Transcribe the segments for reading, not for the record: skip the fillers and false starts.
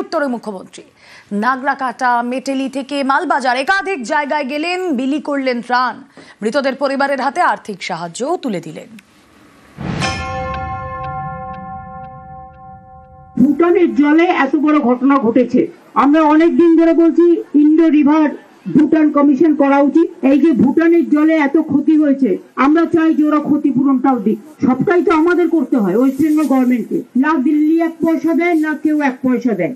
উত্তরে মুখ্যমন্ত্রী। নাগরাকাটা, মেটেলি থেকে মালবাজার একাধিক জায়গায় গেলেন, বিলি করলেন ত্রাণ। মৃতদের পরিবারের হাতে আর্থিক সাহায্যও তুলে দিলেন। ভুটানের জলে এত বড় ঘটনা ঘটেছে, আমরা অনেক দিন ধরে বলছি ইন্ডো রিভার ভুটান কমিশন করা উচিত। এই যে ভুটানের জলে এত ক্ষতি হয়েছে, আমরা চাই যে ওরা ক্ষতিপূরণটাও দিক। সবটাই তো আমাদের করতে হয়, ওয়েস্ট বেঙ্গল গভর্নমেন্টকে। না দিল্লি 1 পয়সা দেয়, না কেউ 1 পয়সা দেয়।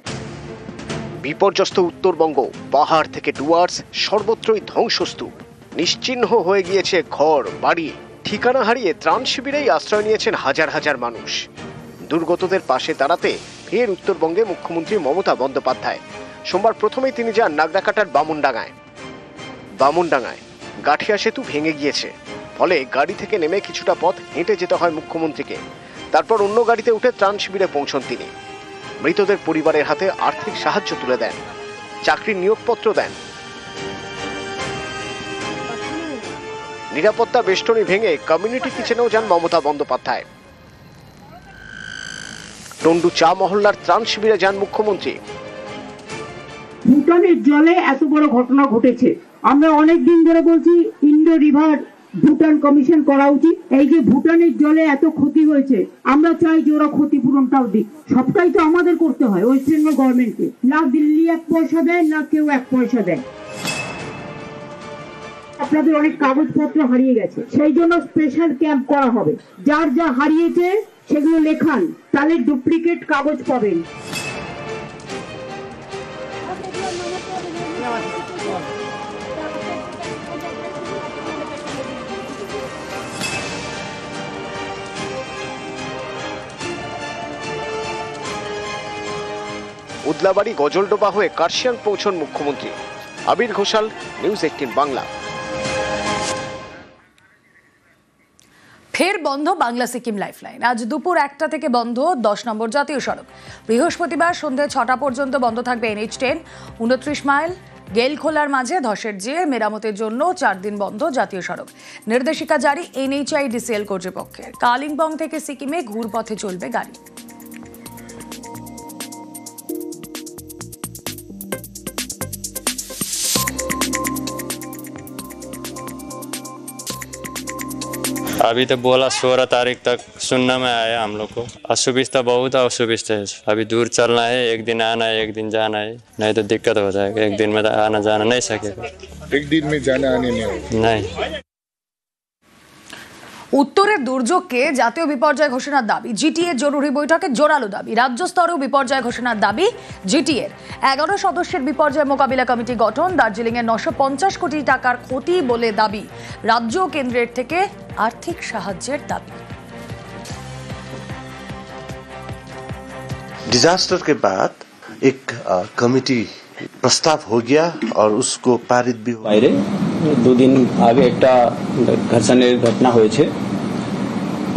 বিপর্যস্ত উত্তরবঙ্গ, পাহাড় থেকে ডুয়ার্স সর্বত্রই ধ্বংসস্তূপ। নিশ্চিহ্ন হয়ে গিয়েছে ঘর বাড়ি। ঠিকানা হারিয়ে ত্রাণ শিবিরেই আশ্রয় নিয়েছেন হাজার হাজার মানুষ। দুর্গতদের পাশে দাঁড়াতে ফের উত্তরবঙ্গে মুখ্যমন্ত্রী মমতা বন্দ্যোপাধ্যায়। সোমবার প্রথমেই তিনি যান নাগরাকাটার বামুনডাঙ্গায়। গাঠিয়া সেতু ভেঙে গিয়েছে, ফলে গাড়ি থেকে নেমে কিছুটা পথ হেঁটে যেতে হয় মুখ্যমন্ত্রীকে। তারপর অন্য গাড়িতে উঠে ত্রাণ শিবিরে পৌঁছন তিনি। মৃতদের পরিবারের হাতে আর্থিক সাহায্য তুলে দেন, চাকরির নিয়োগপত্র দেন। নিরাপত্তা বেষ্টনী ভেঙে কমিউনিটি কিচেনেও যান মমতা বন্দ্যোপাধ্যায়। টন্ডু চা মহল্লার ত্রাণ শিবিরে যান মুখ্যমন্ত্রী। ভুটানের জলে এত বড় ঘটনা ঘটেছে, আমরা অনেক দিন ধরে বলছি ইন্ডো রিভার ভুটান কমিশন করা উচিত। এই যে ভুটানের জলে এত ক্ষতি হয়েছে, আমরা চাই যে ওরা ক্ষতিপূরণটাও দিক। সবটাই তো আমাদের করতে হয়, ওয়েস্ট বেঙ্গল গভর্নমেন্টকে। না দিল্লি 1 পয়সা দেয়, না কেউ 1 পয়সা দেয়। আপনাদের অনেক কাগজপত্র হারিয়ে গেছে, সেই জন্য স্পেশাল ক্যাম্প করা হবে। যার যা হারিয়েছে সেগুলো লেখান, তাহলে ডুপ্লিকেট কাগজ পাবেন। উদলাবাড়ি গজলডোবা হয়ে কার্শিয়াং পৌঁছন মুখ্যমন্ত্রী। আবির ঘোষাল, নিউজ 18 বাংলা। ফের বন্ধ বাংলা সিকিম লাইফলাইন। আজ দুপুর 1টা থেকে বন্ধ 10 নম্বর জাতীয় সড়ক। বৃহস্পতিবার সন্ধ্যে 6টা পর্যন্ত বন্ধ থাকবে NH10। 29 মাইল গেলখোলার মাঝে ধসের চেয়ে মেরামতের জন্য 4 দিন বন্ধ জাতীয় সড়ক। নির্দেশিকা জারি NHIDCL কর্তৃপক্ষের। কালিম্পং থেকে সিকিমে ঘুরপথে চলবে গাড়ি। अभी तो बोला 16 तारीख तक सुनने में आया हम लोग को। असुविधा बहुत असुविधा है। अभी दूर चलना है, एक दिन आना है, एक दिन जाना है, नहीं तो दिक्कत हो जाएगा। एक दिन में तो आना जाना नहीं सकेगा। एक दिन में जाना आने में नहीं। উত্তরের দুর্যোগকে জাতীয় বিপর্যয় ঘোষণার দাবি। জিটিএ জরুরি বৈঠকে জোরালো দাবি। রাজ্য স্তরেও বিপর্যয় ঘোষণার দাবি জিটিএর। 11 সদস্যের বিপর্যয় মোকাবিলা কমিটি গঠন। দার্জিলিংয়ে 950 কোটি টাকার ক্ষতি বলে দাবি। রাজ্য ও কেন্দ্রের থেকে आर्थिक সাহায্যের দাবি। डिजास्टर के बाद एक कमिटी प्रस्ताव हो गया और उसको पारित भी हो। 2 दिन आगे एक घर्षणের ঘটনা হয়েছে।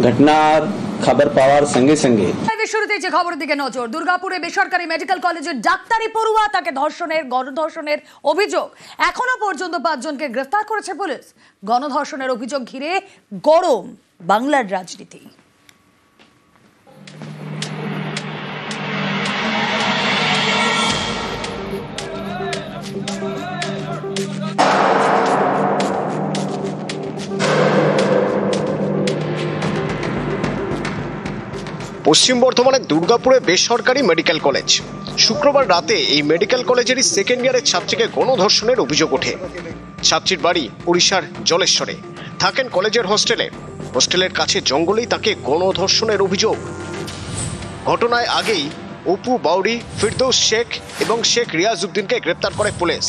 ঘটনার খবর পাওয়ার সঙ্গে সঙ্গে শুরুতেই যে খবরের দিকে নজর। দুর্গাপুরে বেসরকারি মেডিকেল কলেজের ডাক্তারি পড়ুয়া তাকে গণধর্ষণের অভিযোগ। এখনো পর্যন্ত 5 জনকে গ্রেফতার করেছে পুলিশ। গণধর্ষণের অভিযোগ ঘিরে গরম বাংলার রাজনীতি। পশ্চিম বর্ধমানের দুর্গাপুরে বেসরকারি মেডিকেল কলেজ। শুক্রবার রাতে এই মেডিকেল কলেজেরই সেকেন্ড ইয়ারের ছাত্রীকে গণধর্ষণের অভিযোগ ওঠে। ছাত্রীর বাড়ি ওড়িশার জলেশ্বরে, থাকেন কলেজের হোস্টেলে। হোস্টেলের কাছে জঙ্গলেই তাকে গণধর্ষণের অভিযোগ। ঘটনায় আগেই অপু বাউরি, ফিরদৌস শেখ এবং শেখ রিয়াজ উদ্দিনকে গ্রেপ্তার করে পুলিশ।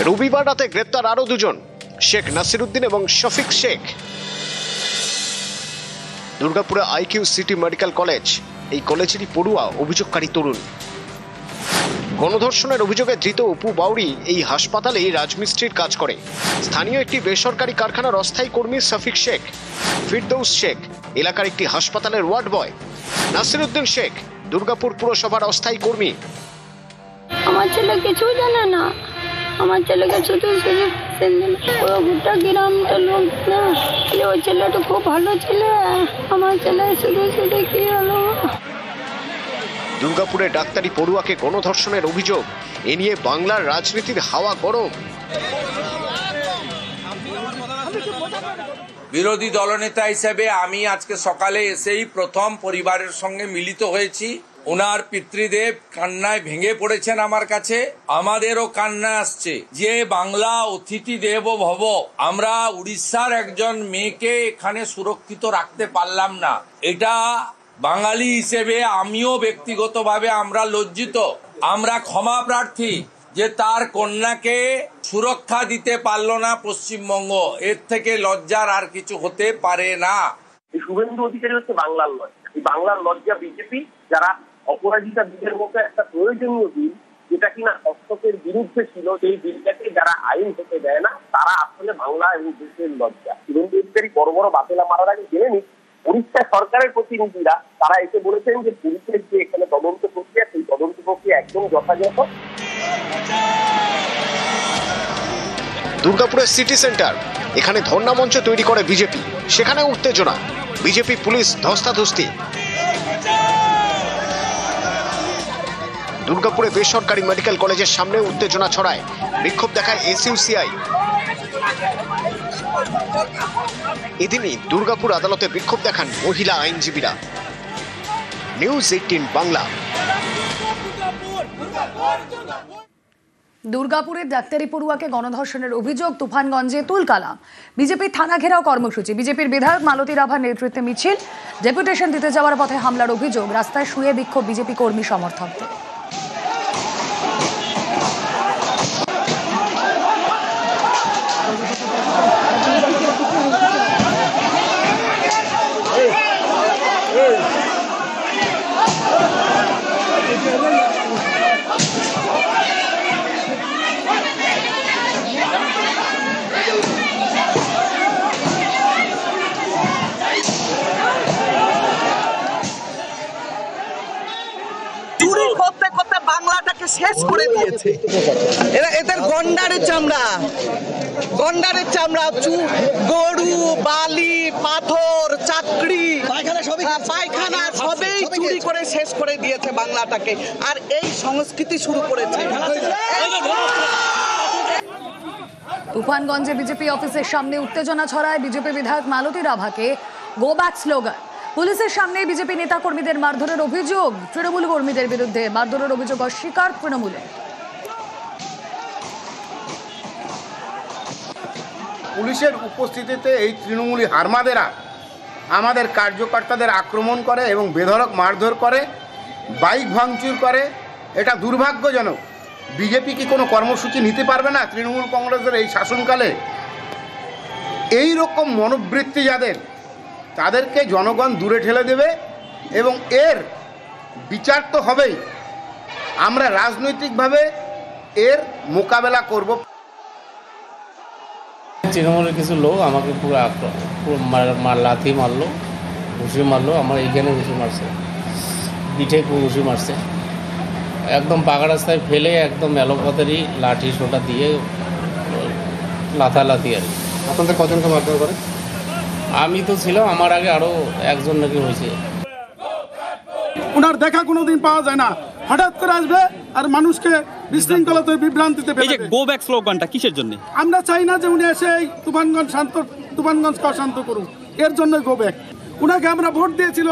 রবিবার রাতে গ্রেপ্তার আরো 2 জন, শেখ নাসির উদ্দিন এবং শফিক শেখ। দুর্গাপুরে আইকিউ সিটি মেডিকেল কলেজ, এই কলেজেরই পড়ুয়া অভিযোগকারী তরুণ। গণধর্ষণের অভিযোগে ধৃত অপু বাউরি এই হাসপাতালেই রাজমিস্ত্রির কাজ করে। স্থানীয় একটি বেসরকারি কারখানার অস্থায়ী কর্মী শফিক শেখ। ফিরদৌস শেখ এলাকার একটি হাসপাতালের ওয়ার্ড বয়। নাসির উদ্দিন শেখ দুর্গাপুর পুরসভার অস্থায়ী কর্মী। আমার ছেলে কিছু জানে না, আমার ছেলেকে শুধু পুরো গোটা গ্রামটা লোক না, ওই ছেলেটা খুব ভালো ছেলে, আমার ছেলে শুধু কি হলো। দুর্গাপুরে ডাক্তারি পড়ুয়াকে গণধর্ষণের অভিযোগ, এ নিয়ে বাংলার রাজনীতির হাওয়া গরম। বিরোধী দলনেতা হিসেবে আমি আজকে সকালে এসেই প্রথম পরিবারের সঙ্গে মিলিত হয়েছি। ওনার পিতৃদেব কান্নায় ভেঙে পড়েছেন আমার কাছে, আমাদেরও কান্না আসছে যে বাংলা অতিথি দেব ভব, আমরা উড়িষ্যার একজন মেয়েকে এখানে সুরক্ষিত রাখতে পারলাম না। এটা বাঙালি হিসেবে আমিও ব্যক্তিগতভাবে আমরা লজ্জিত, আমরা ক্ষমা প্রার্থী যে তার কন্যাকে সুরক্ষা দিতে পারল না পশ্চিমবঙ্গ। এর থেকে লজ্জার আর কিছু হতে পারে না। শুভেন্দু অধিকারী হচ্ছে বাংলার লজ্জা। এই বাংলার লজ্জা বিজেপি, যারা অপরাজিতা বিলের মতো একটা প্রয়োজনীয় বিল, যেটা কিনা হস্তক্ষেপের বিরুদ্ধে ছিল, সেই বিলটাকে যারা আইন হতে দেয় না, তারা আসলে বাংলা এবং দেশের লজ্জা। শুভেন্দু অধিকারী বড় বড় বাতিলা মারার আগে জেনে নিক, উড়িষ্যা সরকারের প্রতিনিধিরা তারা এসে বলেছেন যে পুলিশের যে এখানে তদন্ত প্রক্রিয়া, সেই তদন্ত প্রক্রিয়া একদম যথাযথ। দুর্গাপুরের সিটি সেন্টার, এখানে ধর্ণা মঞ্চ তৈরি করে বিজেপি, সেখানে উত্তেজনা, বিজেপি পুলিশ ধস্তাধস্তি। দুর্গাপুরে বেসরকারি মেডিকেল কলেজের সামনে উত্তেজনা ছড়ায়, বিক্ষোভ দেখায় এসইউসিআই। এদিনই দুর্গাপুর আদালতে বিক্ষোভ দেখান মহিলা আইনজীবীরা। নিউজ 18 বাংলা। দুর্গাপুরের ডাক্তারি পড়ুয়াকে গণধর্ষণের অভিযোগ তুফানগঞ্জে তুলকালাম। বিজেপি থানা ঘেরাও কর্মসূচি, বিজেপির বিধায়ক মালতী রাভার নেতৃত্বে মিছিল, ডেপুটেশন দিতে যাওয়ার পথে হামলার অভিযোগ, রাস্তায় শুয়ে বিক্ষোভ বিজেপি কর্মী সমর্থকদের। চুরি করতে করতে বাংলাটাকে শেষ করে দিয়েছে এরা। এদের গন্ডারের চামড়া, গরু, বালি, পাথর, চাকরি, পায়খানা সবই চুরি করে শেষ করে দিয়েছে বাংলাটাকে। আর এই সংস্কৃতি শুরু করেছে। তুফানগঞ্জে বিজেপি অফিসের সামনে উত্তেজনা ছড়ায়, বিজেপি বিধায়ক মালতী রাভাকে গো ব্যাক স্লোগান। পুলিশের সামনে বিজেপি নেতা কর্মীদের মারধরের অভিযোগ, তৃণমূল কর্মীদের বিরুদ্ধে মারধরের অভিযোগ অস্বীকার তৃণমূলের। পুলিশের উপস্থিতিতে এই তৃণমূলী হারমাদেরা আমাদের কার্যকর্তাদের আক্রমণ করে এবং বেধড়ক মারধর করে, বাইক ভাঙচুর করে। এটা দুর্ভাগ্যজনক। বিজেপি কি কোনো কর্মসূচি নিতে পারবে না তৃণমূল কংগ্রেসের এই শাসনকালে? এই রকম মনোবৃত্তি যাদের, তাদেরকে জনগণ দূরে ঠেলে দেবে এবং এর বিচার তো হবেই। আমরা রাজনৈতিকভাবে এর মোকাবেলা করব। তৃণমূলের কিছু লোক আমাকে পুরো লাথি মারলো, ঘুষি মারলো, আমার এইখানে ঘুষি মারছে, পিঠে ঘুষি মারছে, একদম পাকা রাস্তায় ফেলে একদম এলোপাতারি লাঠি সোটা দিয়ে লাথালাথি আর কি। আপনাদের কজনকে মারধর করে? আমি তো ছিলাম, আমার আগে আরো একজন নাকি হয়েছে। ওনার দেখা কোনোদিন পাওয়া যায় না, হঠাৎ করে আসবে আর মানুষকে বিশৃঙ্খলাতে বিভ্রান্তিতে ফেলবে। এই যে গো ব্যাক স্লোগানটা কিসের জন্য? আমরা চাই না যে উনি এসে এই তুফানগঞ্জকে অশান্ত করুন, এর জন্য গো ব্যাক। উনাকে আমরা ভোট দিয়েছিল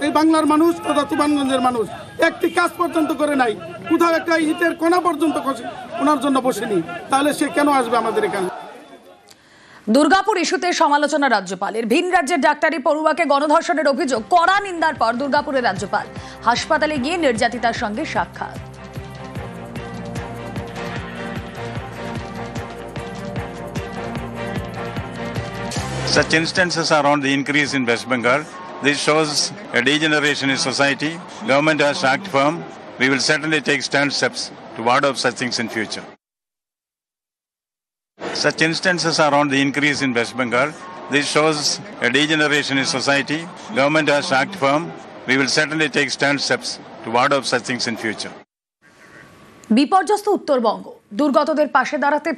এই বাংলার মানুষ তথা তুফানগঞ্জের মানুষ, একটি কাজ পর্যন্ত করে নাই, কোথাও একটা ইটের কোনা পর্যন্ত ওনার জন্য বসেনি, তাহলে সে কেন আসবে আমাদের এখানে? দুর্গাপুর ইস্যুতে সমালোচনা রাজ্যপালের, ভিন রাজ্যের ডাক্তারি পড়ুয়াকে গণধর্ষণের অভিযোগ, কড়া নিন্দার পর দুর্গাপুরের রাজ্যপাল, হাসপাতালে গিয়ে নির্যাতিতার সঙ্গে সাক্ষাৎ। Such instances are on the increase in West Bengal. This shows a degeneration in society. Government has to act firm. We will certainly take stand steps to ward off such things in future. Such instances are on the increase in West Bengal. This shows a degeneration in society. Government has to act firm. We will certainly take stand steps to ward off such things in future. বিপর্যস্ত উত্তরবঙ্গ, দুর্গতদের পাশে দাঁড়াতে